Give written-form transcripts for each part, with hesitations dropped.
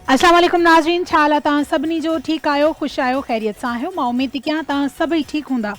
अस्सलाम वालेकुम नाज़रीन, छा हाल आहे तव्हां सभिनी जो? ठीकु आहियो, ख़ुशि आहियो, ख़ैरियत सां आहियो? मां उमेद थी कयां तव्हां सभई ठीकु हूंदा,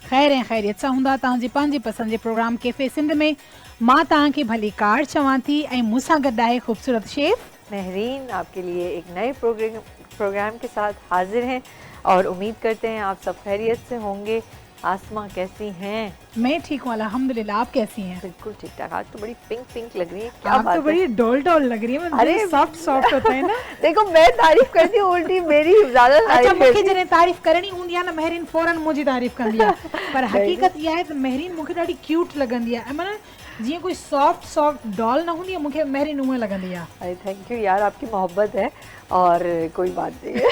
ख़ैर ऐं ख़ैरियत सां हूंदा। तव्हांजे पंहिंजे पसंदि जे प्रोग्राम कैफ़े सिंध में मां तव्हांखे भली कार चवां थी ऐं मूंसां गॾु आहे ख़ूबसूरत शेफ़ महरीन आपके लिए एक नए प्रोग्राम के साथ हाजिर हैं और उम्मीद करते हैं आप सब खैरियत से होंगे। आसमा कैसी हैं? मैं ठीक हूँ अल्हम्दुलिल्लाह, आप कैसी हैं? बिल्कुल ठीक ठाक। आज तो बड़ी पिंक पिंक लग रही है, क्या आप बात तो है? बड़ी डोल डोल लग रही है। अरे सॉफ्ट सॉफ्ट होता है ना। देखो मैं तारीफ करती हूँ, उल्टी मेरी ज्यादा अच्छा, तारीफ मूंखे करती जॾहिं तारीफ़ करणी हूंदी आहे न, महरीन फौरन मुंहिंजी तारीफ़ कंदी आहे। पर हक़ीक़त इहा आहे त महरीन मूंखे ॾाढी क्यूट लॻंदी आहे। ऐं माना जीअं कोई सॉफ्ट सॉफ्ट डॉल न हूंदी आहे, मूंखे महरीन उहा लॻंदी आहे। अरे थैंक यू यार, आपकी मोहब्बत है और कोई बात नहीं है।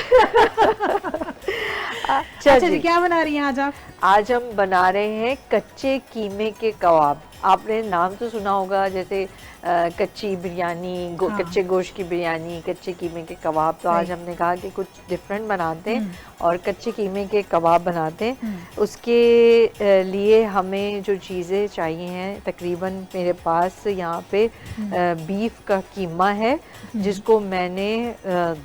अच्छा जी, क्या बना रही हैं आज आप? आज हम बना रहे हैं कच्चे कीमे के कबाब। आपने नाम तो सुना होगा, जैसे कच्ची बिरयानी, हाँ। कच्चे गोश्त की बिरयानी, कच्चे कीमे के कबाब। तो आज हमने कहा कि कुछ डिफरेंट बनाते हैं और कच्चे कीमे के कबाब बनाते हैं। उसके लिए हमें जो चीज़ें चाहिए हैं, तकरीबन मेरे पास यहाँ पे बीफ का कीमा है जिसको मैंने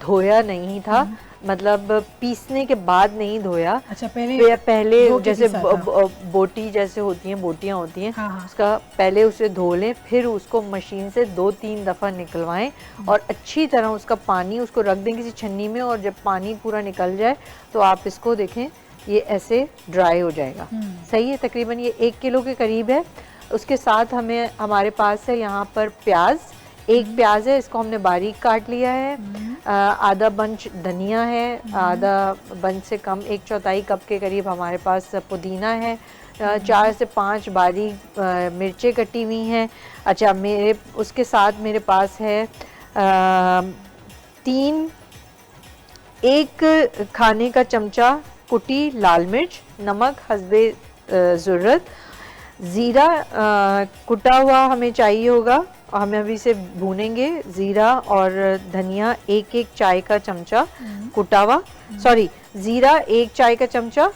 धोया नहीं था, मतलब पीसने के बाद नहीं धोया। अच्छा, पहले जैसे बोटी जैसे होती हैं, बोटियां होती हैं, हाँ, हाँ। उसका पहले उसे धो लें, फिर उसको मशीन से 2-3 दफ़ा निकलवाएं और अच्छी तरह उसका पानी उसको रख दें किसी छन्नी में। और जब पानी पूरा निकल जाए तो आप इसको देखें, ये ऐसे ड्राई हो जाएगा। सही है, तकरीबन ये 1 किलो के करीब है। उसके साथ हमारे पास है यहाँ पर प्याज, 1 प्याज है, इसको हमने बारीक काट लिया है। आधा बंच धनिया है, आधा बंच से कम 1/4 कप के करीब हमारे पास पुदीना है। 4 से 5 बारीक मिर्चें कटी हुई हैं। अच्छा, उसके साथ मेरे पास है 1 खाने का चमचा कुटी लाल मिर्च, नमक हस्बे ज़रूरत, ज़ीरा कुटा हुआ हमें चाहिए होगा, हमें अभी इसे भूनेंगे। ज़ीरा और धनिया 1-1 चाय का चमचा कुटा हुआ, सॉरी, ज़ीरा 1 चाय का चमचा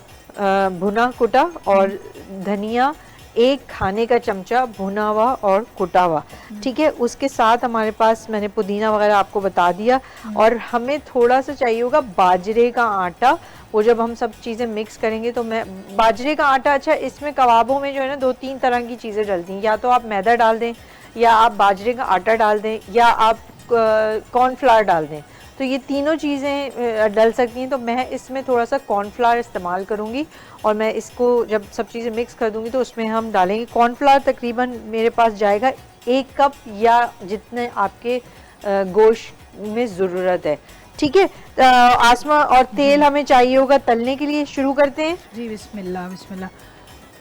भुना कुटा, और धनिया 1 खाने का चमचा भुना हुआ और कुटा हुआ। ठीक है, उसके साथ हमारे पास मैंने पुदीना वगैरह आपको बता दिया। और हमें थोड़ा सा चाहिए होगा बाजरे का आटा। वो जब हम सब चीज़ें मिक्स करेंगे तो मैं बाजरे का आटा, अच्छा इसमें कबाबों में जो है ना 2-3 तरह की चीज़ें डलती हैं, या तो आप मैदा डाल दें, या आप बाजरे का आटा डाल दें, या आप कॉर्नफ्लावर डाल दें। तो ये तीनों चीज़ें डल सकती हैं। तो मैं इसमें थोड़ा सा कॉर्नफ्लावर इस्तेमाल करूँगी और मैं इसको जब सब चीज़ें मिक्स कर दूँगी तो उसमें हम डालेंगे कॉर्नफ्लावर। तकरीबन मेरे पास जाएगा 1 कप, या जितने आपके गोश्त में ज़रूरत है। ठीक है, आसमा, और तेल हमें चाहिए होगा तलने के लिए। शुरू करते हैं जी, बिस्मिल्लाह बिस्मिल्लाह।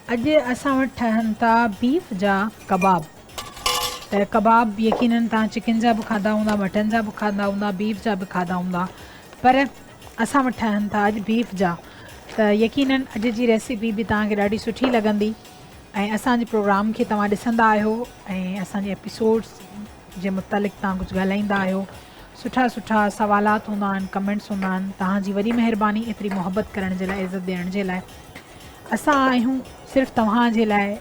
अॼु असां वटि ठहनि था बीफ जा कबाब। त कबाब यकीनन तव्हां चिकन जा बि खाधा हूंदा, मटन जा बि खाधा हूंदा, बीफ जा बि खाधा हूंदा, पर असां वटि ठहनि था अॼु बीफ जा। त यकीनन अॼु जी रेसिपी बि तव्हांखे ॾाढी सुठी लॻंदी। ऐं असांजे प्रोग्राम खे तव्हां ॾिसंदा आहियो ऐं असांजे एपिसोड्स जे मुतालिक़ तव्हां कुझु ॻाल्हाईंदा आहियो। सुठा सुठा सवालात हूंदा आहिनि, कमेंट्स हूंदा आहिनि। तव्हांजी वॾी महिरबानी एतिरी मोहबत करण जे लाइ, इज़त ॾियण जे लाइ। असां आहियूं सिर्फ़ु तव्हांजे लाइ,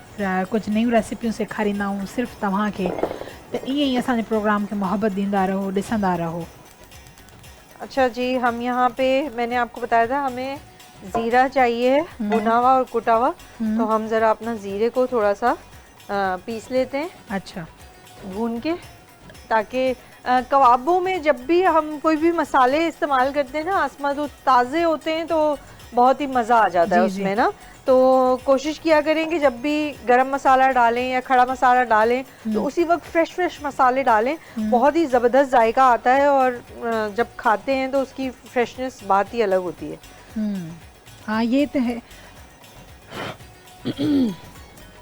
कुझु नयूं रेसिपियूं सेखारींदा आहियूं सिर्फ़ु तव्हांखे। त ईअं ई असांजे प्रोग्राम खे मोहबत ॾींदा रहो, ॾिसंदा रहो। अच्छा जी, हम यहाँ पे मैंने आपको बताया था हमें ज़ीरा चाहिए भुना हुआ और कुटा हुआ। तो हम ज़रा अपना ज़ीरे को थोड़ा सा पीस लेते हैं, अच्छा, भून के, ताकि कबाबों में जब भी हम कोई भी मसाले इस्तेमाल करते हैं ना आसमा, तो ताज़े होते हैं तो बहुत ही मज़ा आ जाता है उसमें ना। तो कोशिश किया करें कि जब भी गरम मसाला डालें या खड़ा मसाला डालें तो उसी वक्त फ्रेश मसाले डालें। बहुत ही ज़बरदस्त जायका आता है और जब खाते हैं तो उसकी फ्रेशनेस बात ही अलग होती है। हाँ, ये तो है,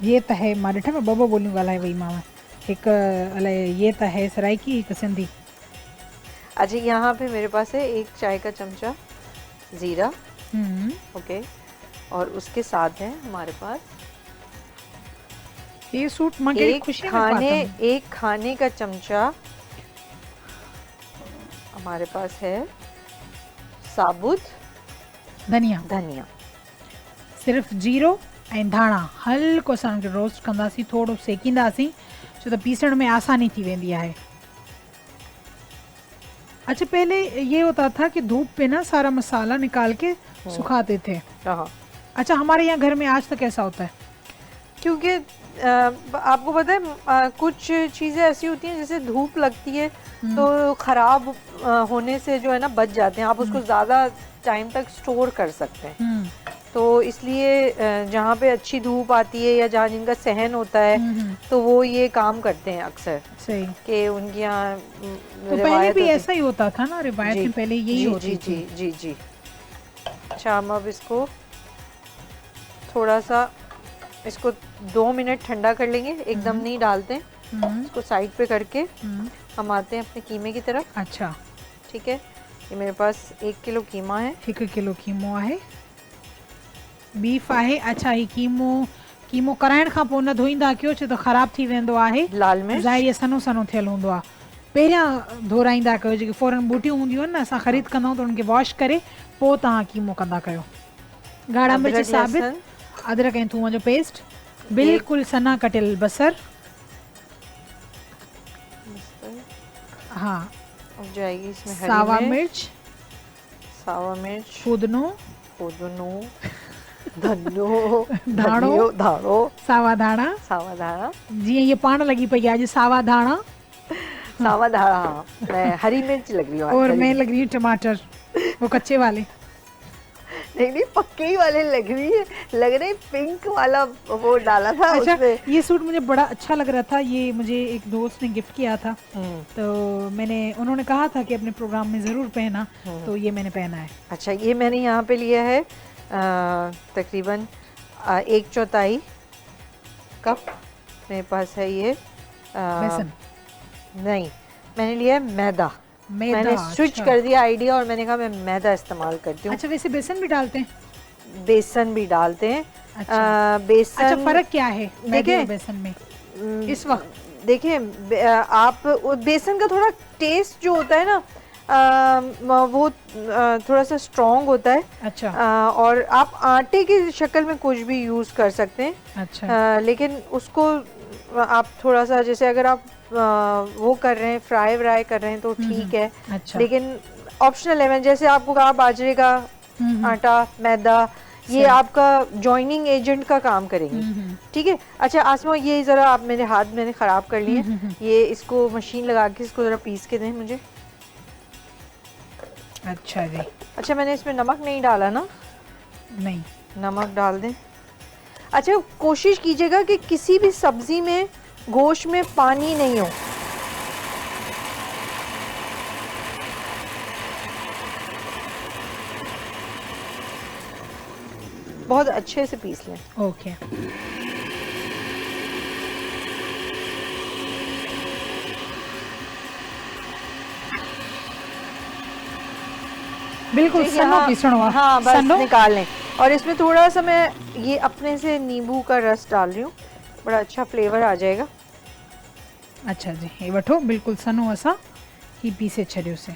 ये तो है। मां ॾिठा ॿ ॿोलियूं ॻाल्हाए वई मां, हिकु अलाए ये तो है सराइकी, हिकु सिंधी। अच्छा, यहाँ पे मेरे पास है 1 चाय का चमचा ज़ीरा, ओके, और उसके साथ है हमारे पास ये सूट एक खाने का चमचा हमारे पास है साबुत धनिया। सिर्फ़ु जीरो ऐं धाणा हल्को सां रोस्ट कंदासीं, थोरो सेकींदासीं, छो त पीसण में आसानी थी वेंदी आहे। अच्छा, पहले ये होता था कि धूप पे ना सारा मसाला निकाल के सुखाते थे। हाँ, अच्छा, हमारे यहाँ घर में आज तक ऐसा होता है। क्योंकि आपको पता है कुछ चीज़ें ऐसी होती हैं जैसे धूप लगती है तो ख़राब होने से जो है ना बच जाते हैं, आप उसको ज़्यादा टाइम तक स्टोर कर सकते हैं। तो इसलिए जहाँ पे अच्छी धूप आती है या जहाँ जिनका सहन होता है तो वो ये काम करते हैं अक्सर। सही। कि उनके यहाँ तो पहले भी ऐसा ही होता था ना, रिवायत में पहले यही होती थी। जी जी जी। अच्छा, हम अब इसको थोड़ा सा इसको 2 मिनट ठंडा कर लेंगे, एकदम नहीं डालते हैं। इसको साइड पे करके हम आते हैं अपने कीमे की तरफ। अच्छा, ठीक है, ये मेरे पास 1 किलो कीमा है। 1 किलो कीमो आहे, बीफ आहे। अच्छा, ही कीमो कराइण खां पोइ न धोईंदा कयो, छो त ख़राब थी वेंदो आहे। लाल मिर्च ज़ाहिर सनो सनो थियल हूंदो आहे। पहिरियां धोराईंदा कयो, जेके फौरन बूटियूं हूंदियूं आहिनि न, असां ख़रीद कंदा आहियूं त उनखे वॉश करे पोइ तव्हां कीमो कंदा कयो। ॻाढ़ा मिर्च साबित, अदरक ऐं थूम जो पेस्ट, बिल्कुलु सना कटियल बसर। हाँ, अब जाएगी इसमें सावा मिर्च, सावा मिर्च, पुदनो, धनियो, धाणो, सावा धाणा। जीअं ये पाण लगी पई आहे अॼु सावा धाणा। सावा धाणा, हाँ, मैं हरी मिर्च लग रही हूँ। और मैं लग रही हूँ टमाटर, वो कच्चे वाले। नहीं, पक्के ही वाले लग रही है, लग रही पिंक वाला वो डाला था। अच्छा, उसमें ये सूट मुझे बड़ा अच्छा लग रहा था। ये मुझे एक दोस्त ने गिफ्ट किया था, तो उन्होंने कहा था कि अपने प्रोग्राम में ज़रूर पहना, तो ये मैंने पहना है। अच्छा, ये मैंने यहाँ पे लिया है तकरीबन 1/4 कप मेरे पास है ये बेसन। नहीं, मैंने लिया है मैदा। मैंने स्विच कर दिया आइडिया और मैंने कहा मैं मैदा इस्तेमाल करती हूँ। अच्छा, वैसे बेसन भी डालते हैं? बेसन भी डालते हैं। अच्छा, बेसन। अच्छा, फर्क क्या है देखिए बेसन में इस वक्त? देखिए, आप बेसन का थोड़ा टेस्ट जो होता है ना वो थोड़ा सा स्ट्रॉन्ग होता है। अच्छा। और आप आटे की शक्ल में कुछ भी यूज़ कर सकते हैं। अच्छा। लेकिन उसको आप थोड़ा सा, जैसे अगर आप वो कर रहे हैं, फ्राई कर रहे हैं तो ठीक है। अच्छा। लेकिन ऑप्शनल है। मैं जैसे आपको कहा बाजरे का आटा, मैदा, ये आपका जॉइनिंग एजेंट का काम करेंगे। ठीक है। अच्छा आसमा, ये ज़रा आप मेरे हाथ मैंने ख़राब कर लिए, ये इसको मशीन लगा के इसको ज़रा पीस के दें मुझे। अच्छा जी। अच्छा, मैंने इसमें नमक नहीं डाला ना? नहीं, नमक डाल दें। अच्छा, कोशिश कीजिएगा कि किसी भी सब्जी में, गोश्त में पानी नहीं हो। बहुत अच्छे से पीस लें। ओके। बिल्कुल सन्नो पीसणो है। हाँ, बस निकाल लें। और इसमें थोड़ा सा मैं ये अपने से नींबू का रस डाल रही हूँ, बड़ा अच्छा फ्लेवर आ जाएगा। अच्छा जी, ये वठो बिल्कुल सन्नो असा ही पीसे छड़ियो से।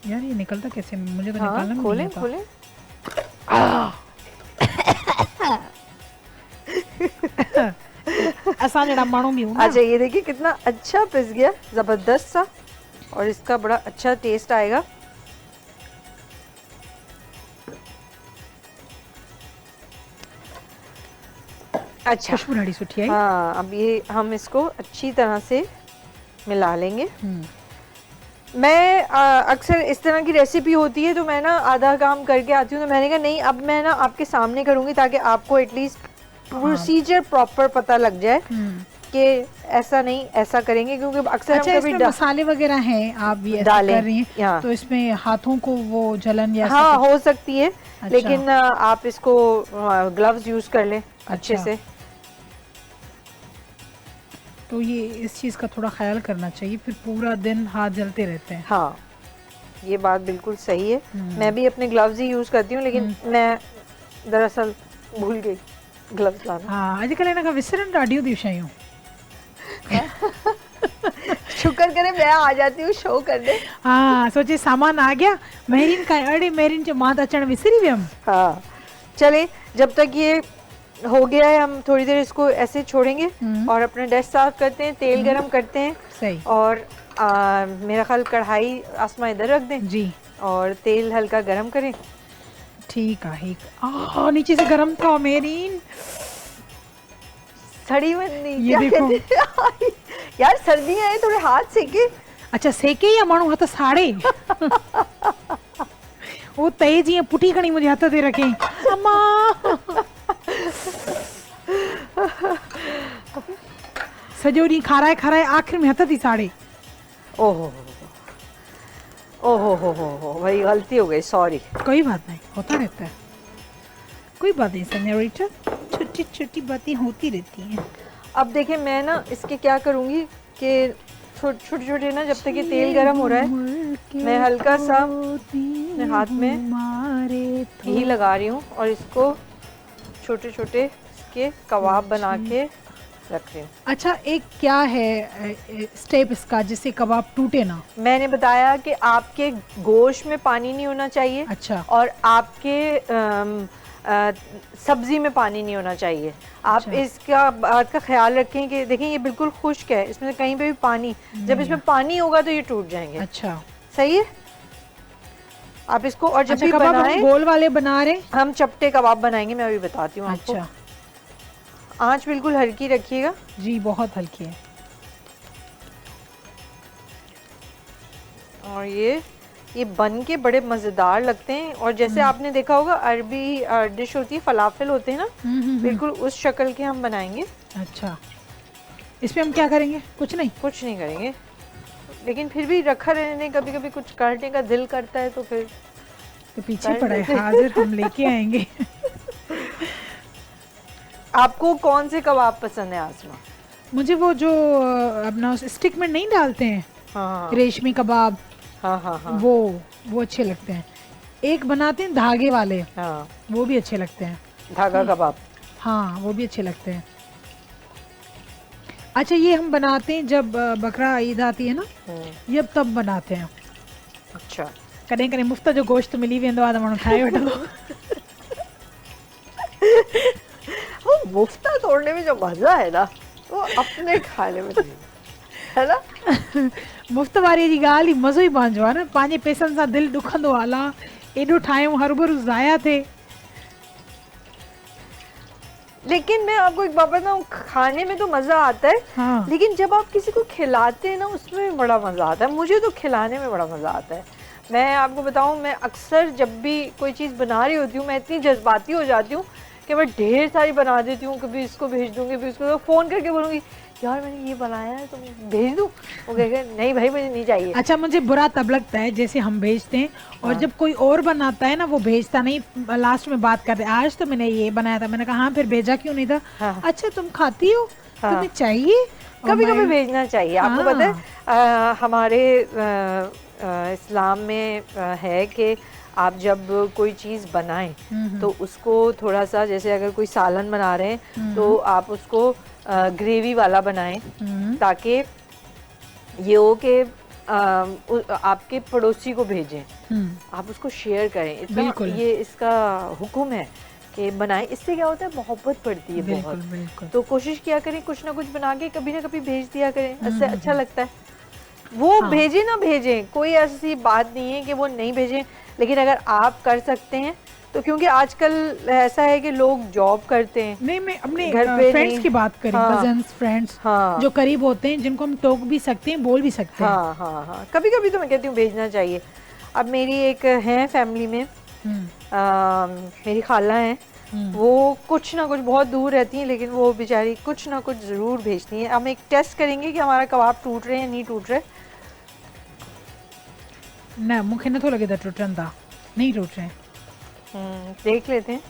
यार ये निकलता कैसे? मुझे तो निकालना नहीं आता। खोलें। असा जड़ा मानो भी हूँ। अच्छा, ये देखिए कितना अच्छा पिस गया, जबरदस्त सा, और इसका बड़ा अच्छा टेस्ट आएगा। अच्छा, खुशबू बड़ी सुठी आई। हाँ, अब ये हम इसको अच्छी तरह से मिला लेंगे। मैं अक्सर इस तरह की रेसिपी होती है तो मैं ना आधा काम करके आती हूँ, तो मैंने कहा नहीं, अब मैं ना आपके सामने करूँगी ताकि आपको एटलीस्ट प्रोसीजर प्रॉपर पता लग जाए कि ऐसा नहीं ऐसा करेंगे, क्योंकि अक्सर अच्छा, इसमें मसाले वगैरह हैं, आप ये ऐसा कर रही हैं तो इसमें हाथों को वो जलन या हाँ हो सकती है। अच्छा। लेकिन आप इसको ग्लव्स यूज कर लें अच्छे से। तो ये इस चीज़ का थोड़ा ख्याल करना चाहिए, फिर पूरा दिन हाथ जलते रहते हैं। हाँ, ये बात बिल्कुल सही है। मैं भी अपने ग्लव्स ही यूज करती हूँ, लेकिन मैं दरअसल भूल गई ग्लव्स लाना। हाँ, अॼुकल्ह हिन खां विसरनि ॾाढियूं थी शयूं। शुक्र करे मैं आ जाती हूँ शो करने। हाँ, सोचे सामान आ गया, मेहरीन का अड़े मेहरीन जो मां त अचण विसरी वियमि। हाँ, चले, जब तक ये हो गया है, हम थोड़ी देर इसको ऐसे छोड़ेंगे हम्म। और अपना डैश साफ करते हैं, तेल गरम करते हैं। सही। और मेरा ख्याल कढ़ाई आसमा इधर रख दें जी और तेल हल्का गरम करें। ठीक है। नीचे से गरम था मेरी। सड़ी बंदी ये देखो। यार सर्दियां हैं, थोड़े हाथ सेके। अच्छा सेके या माण्हू हथ साड़े। वो तए जीअं पुठी खणी मुंहिंजे हथ ते रखे। अम्मा सॼो ॾींहुं खाराए खाराए आख़िर में हथ थी साड़े। ओहो ओहो हो भाई गलती हो गई, सॉरी। कोई बात नहीं, होता रहता है, कोई बात नहीं सेñorita, छोटी छोटी बातें होती रहती हैं। अब देखिए मैं ना इसके क्या करूंगी कि छोटे छोटे ना, जब तक ये तेल गरम हो रहा है मैं हल्का सा अपने हाथ में घी लगा रही हूँ और इसको छोटे छोटे इसके कबाब बना के रख रही हूँ। अच्छा एक क्या है स्टेप इसका जिससे कबाब टूटे ना? मैंने बताया कि आपके गोश्त में पानी नहीं होना चाहिए। अच्छा। और आपके सब्जी में पानी नहीं होना चाहिए। आप अच्छा। इसका बात का ख्याल रखें कि देखें ये बिल्कुल खुश्क है, इसमें से कहीं पे भी पानी, जब इसमें पानी होगा तो ये टूट जाएंगे। अच्छा सही है। आप इसको और जब अच्छा, भी कबाब हम बनाएं, गोल वाले बना रहे? हम चपटे कबाब बनाएंगे, मैं अभी बताती हूँ आपको। अच्छा आंच बिल्कुल हल्की रखिएगा। जी बहुत हल्की है। और ये बन के बड़े मज़ेदार लगते हैं। और जैसे आपने देखा होगा अरबी डिश होती है, फलाफल होते हैं ना, बिल्कुल उस शक्ल के हम बनाएंगे। अच्छा इसमें हम क्या करेंगे? कुछ नहीं? कुछ नहीं करेंगे, लेकिन फिर भी रखा रहने, कभी कभी कुछ करने का दिल करता है तो फिर तो पीछे पड़ा है, हाजिर हम लेके आएंगे। आपको कौन से कबाब पसंद है आसमा? मुझे वो जो अपना स्टिक में नहीं डालते हैं, हाँ रेशमी कबाब, हाँ हाँ हाँ वो अच्छे लगते हैं। एक बनाते हैं धागे वाले, हाँ, वो भी अच्छे लगते हैं। धागा कबाब। हाँ वो भी अच्छे लगते हैं। अच्छा ये हम बनाते हैं जब बकरा ईद आती है ना, ये तब बनाते हैं। अच्छा कॾहिं कॾहिं मुफ़्त जो गोश्त मिली वेंदो आहे त माण्हू ठाहे वठंदो। वो मुफ्ता तोड़ने में जो मजा है ना, वो अपने खाने में नहीं है ना। मुफ़्त वारे जी ॻाल्हि ई मज़ो ई पंहिंजो आहे न, पंहिंजे पैसनि सां दिलि ॾुखंदो आहे, अला एॾो ठाहियूं हरू ज़ाया थिए। लेकिन मैं आपको एक बात बताऊं, खाने में तो मजा आता है। हाँ। लेकिन जब आप किसी को खिलाते हैं ना, उसमें बड़ा मजा आता है। मुझे तो खिलाने में बड़ा मजा आता है। मैं आपको बताऊं, मैं अक्सर जब भी कोई चीज़ बना रही होती हूँ, मैं इतनी जज्बाती हो जाती हूँ कि मैं ढेर सारी बना देती हूँ। कभी इसको भेज दूँगी, कभी इसको फ़ोन करके बोलूँगी यार मैंने ये बनाया है, तो भेज दूँ। वो कहेगा नहीं भाई मुझे नहीं चाहिए। अच्छा मुझे बुरा तब लगता है जैसे हम भेजते हैं और जब कोई और बनाता है ना, वो भेजता नहीं, लास्ट में बात करते आज तो मैंने ये बनाया था। मैंने कहा हाँ फिर भेजा क्यों नहीं था? हाँ। अच्छा तुम खाती हो, तुम्हें चाहिए? कभी कभी भेजना चाहिए। आपको पता है हमारे इस्लाम में है कि आप जब कोई चीज़ बनाएं तो उसको थोड़ा सा, जैसे अगर कोई सालन बना रहे हैं तो आप उसको ग्रेवी वाला बनाएं, ताकि ये हो कि आपके पड़ोसी को भेजें, आप उसको शेयर करें। बिल्कुल। ये इसका हुक्म है कि बनाएं। इससे क्या होता है, मोहब्बत बढ़ती है बिल्कुल, बहुत। बिल्कुल। तो कोशिश किया करें कुछ ना कुछ बना के कभी ना कभी भेज दिया करें, इससे अच्छा लगता है। वो भेजें ना भेजें, कोई ऐसी बात नहीं है कि वो नहीं भेजें, लेकिन अगर आप कर सकते हैं तो, क्योंकि आजकल ऐसा है कि लोग जॉब करते हैं। नहीं मैं अपने घर पे फ्रेंड्स की बात करी, कजन्स फ्रेंड्स हाँ जो करीब होते हैं, जिनको हम टोक भी सकते हैं, बोल भी सकते हैं। हाँ हाँ हाँ, कभी कभी तो मैं कहती हूँ भेजना चाहिए। अब मेरी एक है फैमिली में, मेरी खाला हैं, वो कुछ ना कुछ, बहुत दूर रहती हैं लेकिन वो बेचारी कुछ ना कुछ ज़रूर भेजती हैं। हम एक टेस्ट करेंगे कि हमारा कबाब टूट रहे हैं नहीं टूट रहे। न मूंखे नथो लगे था टूटन था, नहीं टूट रहे हैं। देख लेते हैं।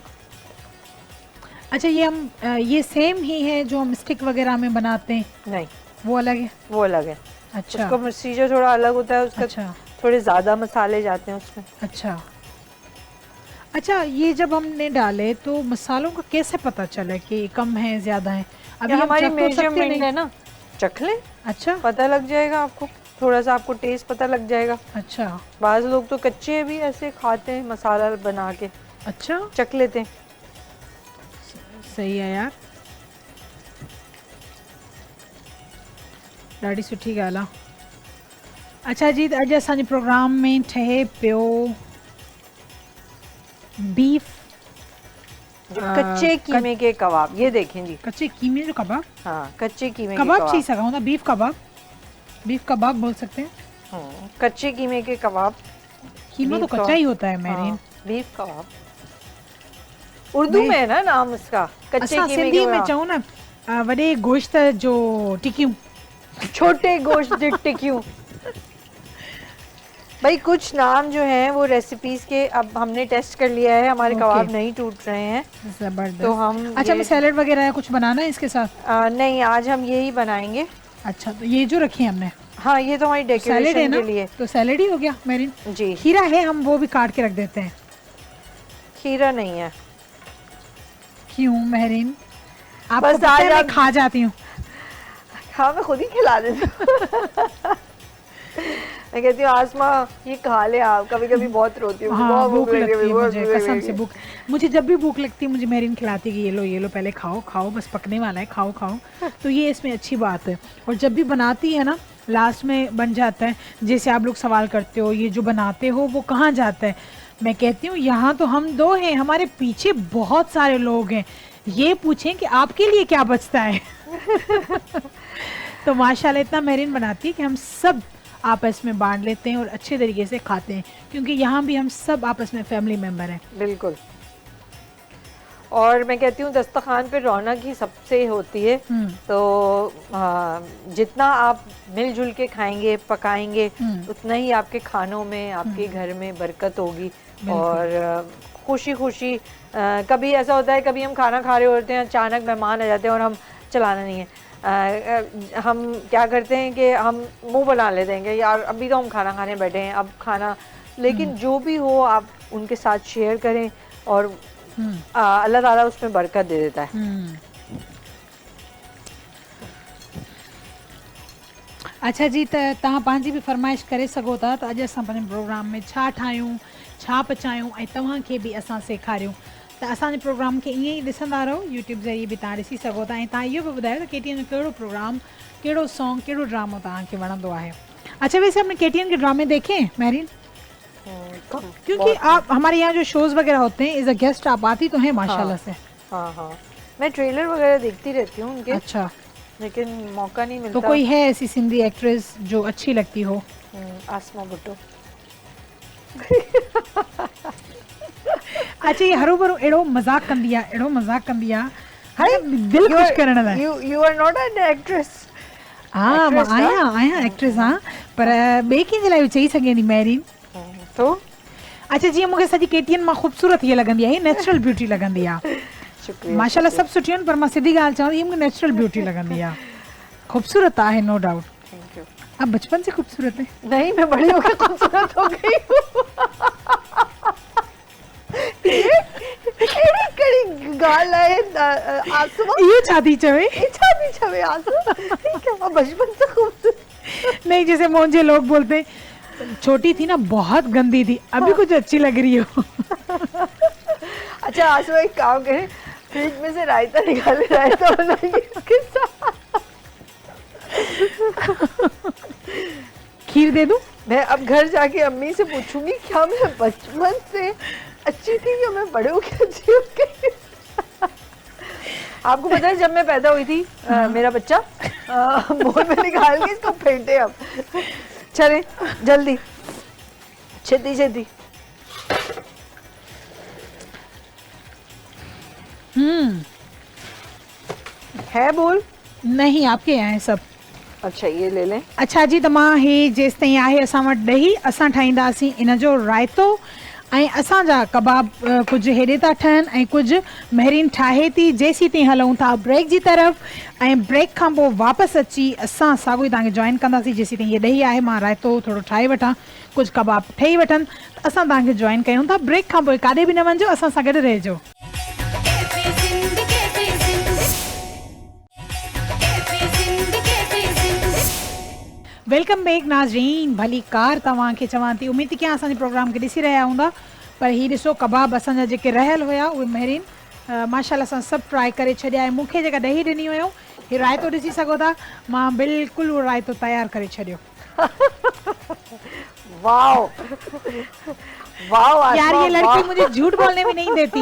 अच्छा ये हम ये सेम ही है जो हम स्टिक वगैरह में बनाते हैं? नहीं वो अलग है? वो अलग है। अच्छा उसका प्रोसीजर थोड़ा अलग होता है, उसका अच्छा। थोड़े ज़्यादा मसाले जाते हैं उसमें। अच्छा अच्छा, ये जब हमने डाले तो मसालों का कैसे पता चला कि कम है ज़्यादा है? अभी हमारी चख तो सकते मेजरमेंट नहीं है ना, चख लें, अच्छा पता लग जाएगा आपको, थोड़ा सा आपको टेस्ट पता लग जाएगा। अच्छा बाज़ लोग तो कच्चे भी ऐसे खाते हैं मसाला बना के। अच्छा चख लेते हैं। सही आहे यार, ॾाढी सुठी ॻाल्हि आहे। अच्छा जी, त अॼु असांजे प्रोग्राम में ठहे पियो बीफ कच्चे कीमे के कबाब, ये देखें जी। कच्चे कीमे जो कबाब, हाँ, कच्चे कीमे के कबाब चीज सका होता, बीफ कबाब, बीफ कबाब बोल सकते हैं। कच्चे कीमे के कबाब। कीमा तो कच्चा ही होता है मेरीन। बीफ कबाब उर्दू में है ना नाम इसका, कच्चे कीमे के। सिंधी में चाहूँ ना वॾे गोश्त जो टिकियूं, छोटे गोश्त जो टिकियूं। भाई कुछ नाम जो हैं वो रेसिपीज के अब हमने टेस्ट कर लिया है, हमारे कबाब नहीं टूट रहे हैं। जबरदस्त। तो हम अच्छा, मैं सैलेड वगैरह कुछ बनाना है इसके साथ? नहीं, आज हम यही बनाएंगे। अच्छा, तो ये जो रखी है हमने, हाँ ये तो हमारी डेकोरेशन के लिए। तो सैलेड ही हो गया मेरीन जी। खीरा है, हम वो भी काट के रख देते हैं। खीरा नहीं है। क्यों मेरीन? आपको बस पता है आज मैं खा जाती हूँ। हाँ, मैं खुद ही खिला देती हूँ। मैं कहती हूँ आसमा ये खा ले आप, कभी कभी बहुत रोती हूँ। हाँ, भूख लगती है मुझे, कसम से भूख, मुझे जब भी भूख लगती है मुझे मेरीन खिलाती है कि ये लो पहले खाओ खाओ, बस पकने वाला है, खाओ खाओ। तो ये इसमें अच्छी बात है। और जब भी बनाती है ना, लास्ट में बन जाता है। जैसे आप लोग सवाल करते हो ये जो बनाते हो वो कहाँ जाता है, मैं कहती हूँ यहाँ तो हम दो हैं, हमारे पीछे बहुत सारे लोग हैं, ये पूछें कि आपके लिए क्या बचता है। तो माशाल्लाह इतना मेरीन बनाती है कि हम सब आपस में बांट लेते हैं और अच्छे तरीके से खाते हैं, क्योंकि यहाँ भी हम सब आपस में फैमिली मेंबर हैं। बिल्कुल। और मैं कहती हूँ दस्तरखान पे रौनक ही सबसे होती है। तो जितना आप मिलजुल के खाएंगे पकाएंगे उतना ही आपके खानों में, आपके घर में बरकत होगी। और खुशी खुशी कभी ऐसा होता है, कभी हम खाना खा रहे होते हैं, अचानक मेहमान आ जाते हैं और हम चलाना नहीं है, हम क्या करते हैं कि हम मुंह बना लेते हैं कि यार अभी तो हम खाना खाने बैठे हैं, अब खाना। लेकिन जो भी हो आप उनके साथ शेयर करें और अल्लाह ताला उसमें बरकत दे देता है। अच्छा जी, त तव्हां पंहिंजी बि फरमाइश करे सघो था त अॼु असां पंहिंजे प्रोग्राम में छा ठाहियूं, छा पचायूं ऐं तव्हांखे बि असां सेखारियूं। त असांजे प्रोग्राम खे ईअं ई ॾिसंदा रहो, यूट्यूब ज़रिए बि तव्हां ॾिसी सघो था। ऐं तव्हां इहो बि ॿुधायो त केटीएन जो कहिड़ो प्रोग्राम, कहिड़ो सॉन्ग, कहिड़ो ड्रामो तव्हांखे वणंदो आहे। अच्छा, वैसे आपने केटीएन के ड्रामे देखे हैं मेरीन? क्योंकि आप हमारे यहाँ जो शोज वगैरह होते हैं, एज अ गेस्ट आप आती तो हैं माशाल्लाह से। हाँ हाँ, मैं ट्रेलर वगैरह देखती रहती हूँ उनके। अच्छा, लेकिन मौका नहीं मिलता। तो कोई है ऐसी सिंधी एक्ट्रेस जो अच्छी लगती हो? आसमा भुट्टो। अच्छा, ये हरू भरू एड़ो मजाक कंदी आहे, एड़ो मजाक कंदी आहे, हाय दिल खुश करण लाइ। You are not an actress. हाँ, मां आहियां एक्ट्रेस, हाँ, पर ॿिए कंहिंजे लाइ चई सघे थी मेरीन। तो अच्छा, जीअं मूंखे सॼी केटीएन मां ख़ूबसूरत हीअ लॻंदी आहे, नेचुरल ब्यूटी लॻंदी आहे। शुक्रिया। माशाल्लाह सभु सुठियूं आहिनि, पर मां सिधी ॻाल्हि चवां थी, हीअ मूंखे नेचुरल ब्यूटी लॻंदी आहे, ख़ूबसूरत आहे, नो डाउट। Thank you. आप बचपन से खूबसूरत है? नहीं, मैं बड़ी होकर खूबसूरत हो गई हूँ। कड़ी गाल है आसमा। ये छाती चवे? ये छाती चवे आसमा। ठीक है, बचपन से खूबसूरत। नहीं, जैसे मुझे लोग बोलते हैं छोटी थी ना बहुत गंदी थी, अभी कुछ अच्छी लग रही हो। अच्छा आसमा, एक काम करें, फ्रिज में से रायता निकाले, रायता बनाइए इसके साथ। खीर दे दूं? मैं अब घर जाके अम्मी से पूछूंगी क्या मैं बचपन से अच्छी थी या मैं बड़े होकर अच्छी हो गई। आपको पता है जब मैं पैदा हुई थी, मेरा बच्चा मुंह में निकाल के इसको फेंटे। अब चले जल्दी, छेती छेती। है बोल? नहीं, आपके यहाँ है सब। अच्छा, ये ले लें। अच्छा जी, त मां हे जेसि ताईं आहे असां वटि ॾही, असां ठाहींदासीं इन जो रायतो, ऐं असांजा कबाब कुझु हेॾे था ठहनि ऐं कुझु मेहरीन ठाहे थी। जेसीं ताईं हलूं था ब्रेक जी तरफ़, ऐं ब्रेक खां पोइ वापसि अची असां साॻियो ई तव्हांखे जॉइन कंदासीं। जेसीं ताईं हीअ ॾही आहे, मां रायतो थोरो ठाहे वठां, कुझु कबाब ठही वठनि, त असां तव्हांखे जॉइन कयूं था। ब्रेक खां पोइ काॾे बि न वञिजो, असां सां गॾु रहिजो। वेलकम बैक नाज़रीन, भली कार तव्हांखे चवां थी। उमेद थी कयां असांजे प्रोग्राम खे ॾिसी रहिया हूंदा, पर हीअ ॾिसो कबाब असांजा जेके रहियल हुया उहे मेहरीन माशाल्लाह सां सभु ट्राई करे छॾिया ऐं मूंखे जेका ॾही ॾिनी हुयूं ही रायतो ॾिसी सघो था, मां बिल्कुलु उहो रायतो तयारु करे छॾियो। वाओ वाओ यार आसमा, ये लड़की वाओ। मुझे झूठ बोलने भी नहीं देती।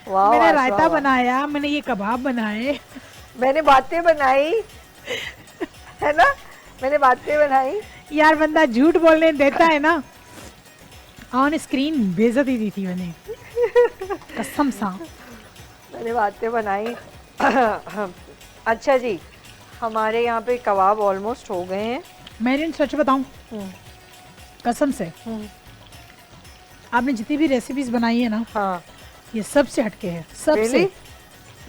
वाओ मैंने आसमा, रायता वाओ। बनाया, मैंने ये कबाब बनाए। मैंने बातें बनाई, है ना, मैंने बातें बनाई। यार बंदा झूठ बोलने देता है ना, ऑन स्क्रीन बेइज्जती दी थी मैंने कसम सा। मैंने बातें बनाई। अच्छा जी, हमारे यहाँ पे कबाब ऑलमोस्ट हो गए हैं। मैं सच बताऊं, कसम से आपने जितनी भी रेसिपीज बनाई है ना, हाँ ये सबसे हटके है, सबसे Really?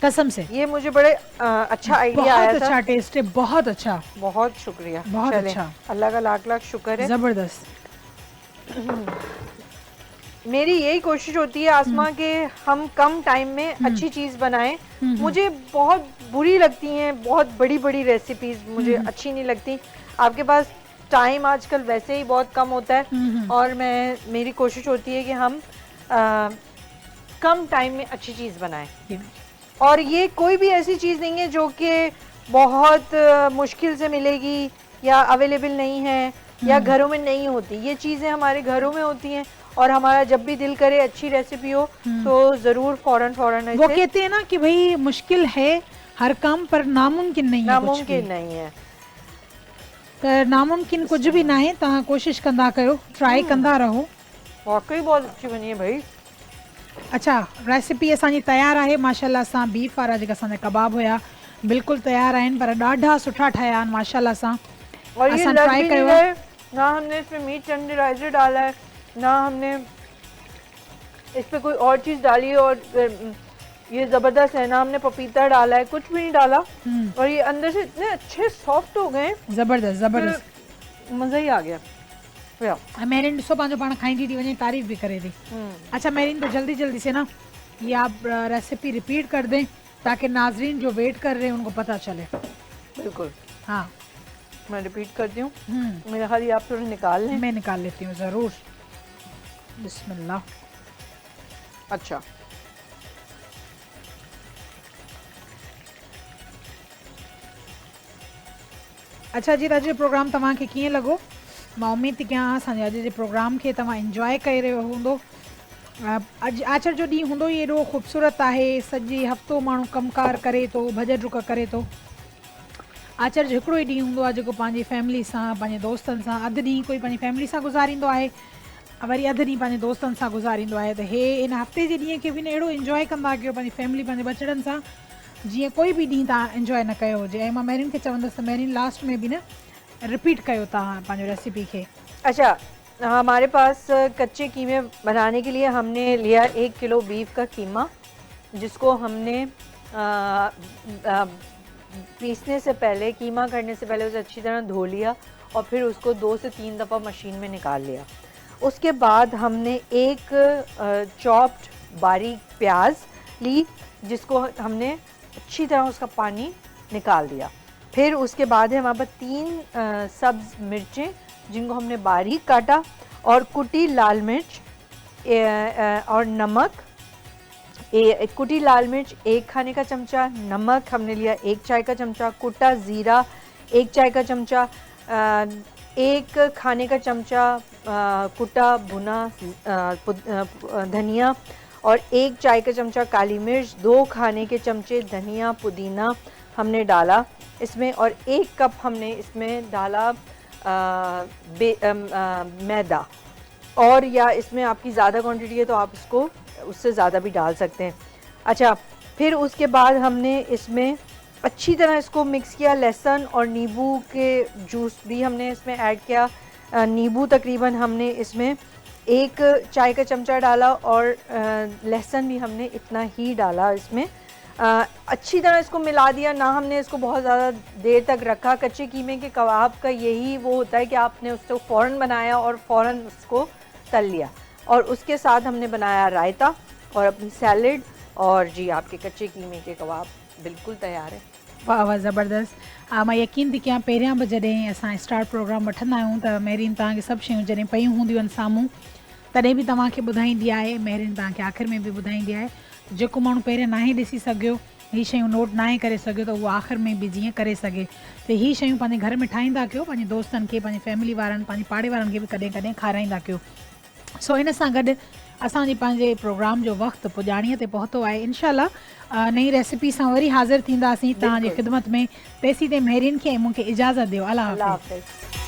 कसम से। ये मुझे बड़े अच्छा आइडिया बहुत आया अच्छा था। टेस्ट है, बहुत अच्छा, बहुत शुक्रिया। बहुत चलें, अच्छा। अल्लाह का लाख लाख शुक्र है। जबरदस्त। मेरी यही कोशिश होती है आसमा के हम कम टाइम में अच्छी चीज़ बनाएं। मुझे बहुत बुरी लगती हैं बहुत बड़ी बड़ी रेसिपीज, मुझे अच्छी नहीं लगती। आपके पास टाइम आजकल वैसे ही बहुत कम होता है और मेरी कोशिश होती है कि हम कम टाइम में अच्छी चीज़ बनाएं। और ये कोई भी ऐसी चीज़ नहीं है जो कि बहुत मुश्किल से मिलेगी या अवेलेबल नहीं है या घरों में नहीं होती। ये चीज़ें हमारे घरों में होती हैं और हमारा जब भी दिल करे अच्छी रेसिपी हो तो ज़रूर फौरन वो कहते हैं ना कि भाई मुश्किल है हर काम पर नामुमकिन नहीं है, नामुमकिन नहीं है। तो नामुमकिन कुछ भी ना है, तव्हां कोशिश कंदा कयो, ट्राई कंदा रहो। वाकई बहुत अच्छी बनी है भाई। अच्छा, रेसिपी असांजी तयार आहे माशाल्लाह सां। बीफ वारा जेका असांजा कबाब हुया बिल्कुल तैयार आहिनि, पर ॾाढा सुठा ठहिया आहिनि माशाल्लाह सां। और ये असां लग ट्राई भी कयो नहीं आहे। रहे, ना हमने इसमें मीट टेंडराइजर डाला है, ना हमने इस पे कोई और चीज़ डाली है। और ये ज़बरदस्त है, ना हमने पपीता डाला है, कुछ भी नहीं डाला। और ये अंदर से इतने अच्छे सॉफ्ट हो गए, जबरदस्त जबरदस्त, मज़ा ही आ गया। मेरिन ॾिसो पंहिंजो पाण खाईंदी थी वञे, तारीफ़ भी करे थी। अच्छा मेरिन, तो जल्दी जल्दी से ना ये आप रेसिपी रिपीट कर दें ताकि नाजरीन जो वेट कर रहे हैं उनको पता चले। बिल्कुल, हाँ मैं रिपीट करती हूँ। मेरा ख्याल ये आप थोड़े निकाल लें। मैं निकाल लेती हूँ ज़रूर। बिस्मिल्लाह। अच्छा, अच्छा जी, अॼु जो प्रोग्राम तव्हांखे कीअं लॻो? मां उमेद थी कयां असांजे अॼु जे प्रोग्राम खे तव्हां इंजॉय करे रहियो हूंदो। अॼु आचर जो ॾींहुं हूंदो ई एॾो ख़ूबसूरत आहे। सॼे हफ़्तो माण्हू कमकार करे थो, भॼ डुक करे थो। आचर जो हिकिड़ो ई ॾींहुं हूंदो आहे जेको पंहिंजी फैमिली सां, पंहिंजे दोस्तनि सां, अधु ॾींहुं कोई पंहिंजी फैमिली सां गुज़ारींदो आहे, वरी अधु ॾींहुं पंहिंजे दोस्तनि सां गुज़ारींदो आहे। त हे इन हफ़्ते जे ॾींहं खे बि न अहिड़ो इंजॉय कंदा कयो पंहिंजी फैमिली, पंहिंजे बचड़नि सां, जीअं कोई बि ॾींहुं तव्हां इंजॉय न कयो हुजे। ऐं मां मेरिन खे चवंदसि त मेरिन लास्ट में बि न रिपीट कयो तव्हां पंहिंजो रेसिपी खे। अच्छा, हमारे पास कच्चे कीमे बनाने के लिए हमने लिया 1 किलो बीफ का कीमा, जिसको हमने पीसने से पहले, कीमा करने से पहले उसे अच्छी तरह धो लिया और फिर उसको 2 से 3 दफ़ा मशीन में निकाल लिया। उसके बाद हमने एक चॉप्ड बारीक प्याज ली, जिसको हमने अच्छी तरह उसका पानी निकाल दिया। फिर उसके बाद है हमारे पास 3 सब्ज़ मिर्चें जिनको हमने बारीक काटा, और कुटी लाल मिर्च और नमक। कुटी लाल मिर्च 1 खाने का चमचा, नमक हमने लिया 1 चाय का चमचा, कुटा ज़ीरा 1 चाय का चमचा, 1 खाने का चमचा कुटा भुना धनिया, और 1 चाय का चमचा काली मिर्च, 2 खाने के चमचे धनिया पुदीना हमने डाला इसमें, और 1 कप हमने इसमें डाला मैदा। और या इसमें आपकी ज़्यादा क्वांटिटी है तो आप इसको उससे ज़्यादा भी डाल सकते हैं। अच्छा, फिर उसके बाद हमने इसमें अच्छी तरह इसको मिक्स किया। लहसुन और नींबू के जूस भी हमने इसमें ऐड किया। नींबू तकरीबन हमने इसमें 1 चाय का चमचा डाला, और लहसुन भी हमने इतना ही डाला इसमें। अच्छी तरह इसको मिला दिया। ना हमने इसको बहुत ज़्यादा देर तक रखा। कच्चे कीमे के कबाब का यही वो होता है कि आपने उसको फ़ौरन बनाया और फ़ौरन उसको तल लिया। और उसके साथ हमने बनाया रायता और अपनी सैलड, और जी आपके कच्चे कीमे के कबाब बिल्कुल तैयार है। वाह वाह, ज़बरदस्त। मां यकीन थी कयां पहिरियां बि जॾहिं असां स्टार्ट प्रोग्राम वठंदा आहियूं त मेरिन तव्हांखे सभु शयूं जॾहिं पयूं हूंदियूं आहिनि साम्हूं तॾहिं बि तव्हांखे ॿुधाईंदी आहे, महरिन तव्हांखे आख़िर में बि ॿुधाईंदी आहे। जेको माण्हू पहिरियों नाहे ॾिसी सघियो, हीअ शयूं नोट नाहे करे सघियो, त उहो आख़िर में बि जीअं करे सघे। त हीअ शयूं पंहिंजे घर में ठाहींदा कयो, पंहिंजे दोस्तनि खे, पंहिंजे फैमिली वारनि, पंहिंजे पाड़े वारनि खे बि कॾहिं कॾहिं खाराईंदा कयो। सो इन सां गॾु असांजे पंहिंजे प्रोग्राम जो वक़्तु पुॼाणीअ ते पहुतो आहे। इनशाला नई रेसिपी सां वरी हाज़िर थींदासीं तव्हांजी ख़िदमत में। तेसीं ताईं महरिन खे मूंखे इजाज़त ॾियो। अल्लाह हाफ़िज़।